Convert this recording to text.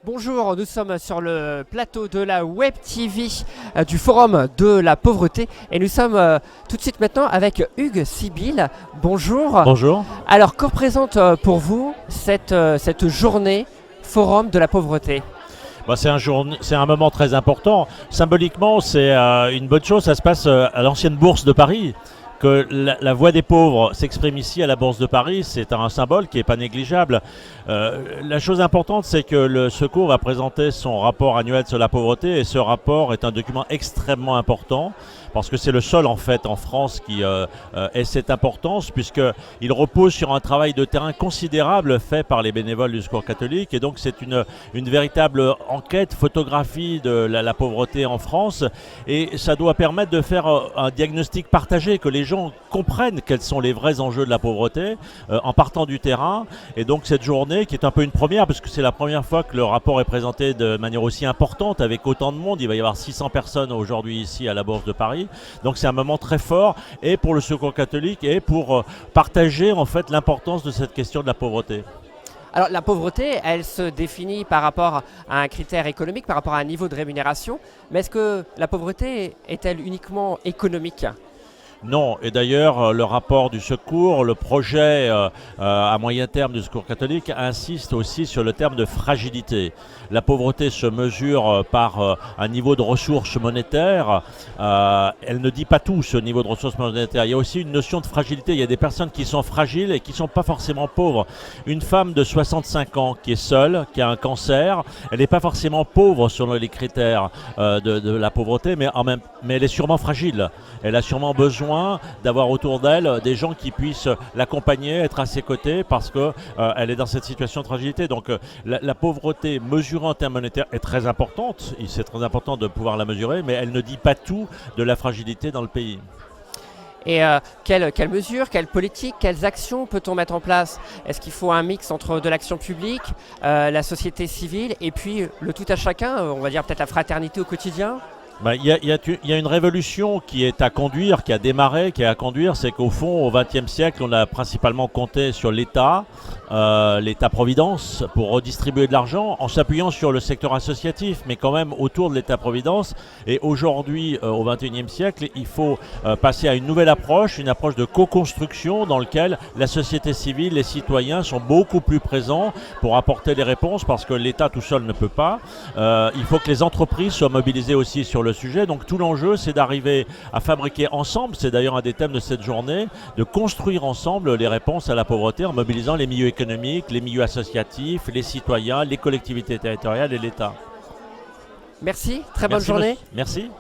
Bonjour, nous sommes sur le plateau de la Web TV du Forum de la pauvreté et nous sommes tout de suite maintenant avec Hugues Sibyl. Bonjour. Bonjour. Alors, que représente pour vous cette journée Forum de la pauvreté ? C'est un moment très important. Symboliquement, c'est une bonne chose. Ça se passe à l'ancienne bourse de Paris. Que la voix des pauvres s'exprime ici à la Bourse de Paris, c'est un symbole qui n'est pas négligeable. La chose importante, c'est que le Secours va présenter son rapport annuel sur la pauvreté et ce rapport est un document extrêmement important parce que c'est le seul en fait en France qui ait cette importance puisqu'il repose sur un travail de terrain considérable fait par les bénévoles du Secours catholique et donc c'est une véritable enquête, photographie de la pauvreté en France et ça doit permettre de faire un diagnostic partagé, que les gens comprennent quels sont les vrais enjeux de la pauvreté en partant du terrain. Et donc cette journée qui est un peu une première parce que c'est la première fois que le rapport est présenté de manière aussi importante avec autant de monde. Il va y avoir 600 personnes aujourd'hui ici à la Bourse de Paris. Donc c'est un moment très fort et pour le Secours catholique et pour partager en fait l'importance de cette question de la pauvreté. Alors la pauvreté, elle se définit par rapport à un critère économique, par rapport à un niveau de rémunération. Mais est-ce que la pauvreté est-elle uniquement économique ? Non, et d'ailleurs le rapport du Secours, le projet à moyen terme du Secours catholique insiste aussi sur le terme de fragilité. La pauvreté se mesure par un niveau de ressources monétaires. Elle ne dit pas tout ce niveau de ressources monétaires. Il y a aussi une notion de fragilité. Il y a des personnes qui sont fragiles et qui ne sont pas forcément pauvres. Une femme de 65 ans qui est seule, qui a un cancer, elle n'est pas forcément pauvre selon les critères de la pauvreté, mais elle est sûrement fragile. Elle a sûrement besoin d'avoir autour d'elle des gens qui puissent l'accompagner, être à ses côtés parce qu'elle est dans cette situation de fragilité. Donc la pauvreté mesurée en termes monétaires est très importante, c'est très important de pouvoir la mesurer, mais elle ne dit pas tout de la fragilité dans le pays. Et quelles mesures, quelles politiques, quelles actions peut-on mettre en place ? Est-ce qu'il faut un mix entre de l'action publique, la société civile et puis le tout à chacun, on va dire peut-être la fraternité au quotidien ? Il y a une révolution qui est à conduire, qui a démarré, qui est à conduire, c'est qu'au fond, au XXe siècle, on a principalement compté sur l'État, l'État-providence, pour redistribuer de l'argent, en s'appuyant sur le secteur associatif, mais quand même autour de l'État-providence. Et aujourd'hui, au XXIe siècle, il faut passer à une nouvelle approche, une approche de co-construction dans laquelle la société civile, les citoyens sont beaucoup plus présents pour apporter les réponses, parce que l'État tout seul ne peut pas. Il faut que les entreprises soient mobilisées aussi sur le sujet. Donc tout l'enjeu, c'est d'arriver à fabriquer ensemble, c'est d'ailleurs un des thèmes de cette journée, de construire ensemble les réponses à la pauvreté en mobilisant les milieux économiques, les milieux associatifs, les citoyens, les collectivités territoriales et l'État. Merci, très bonne journée. Merci.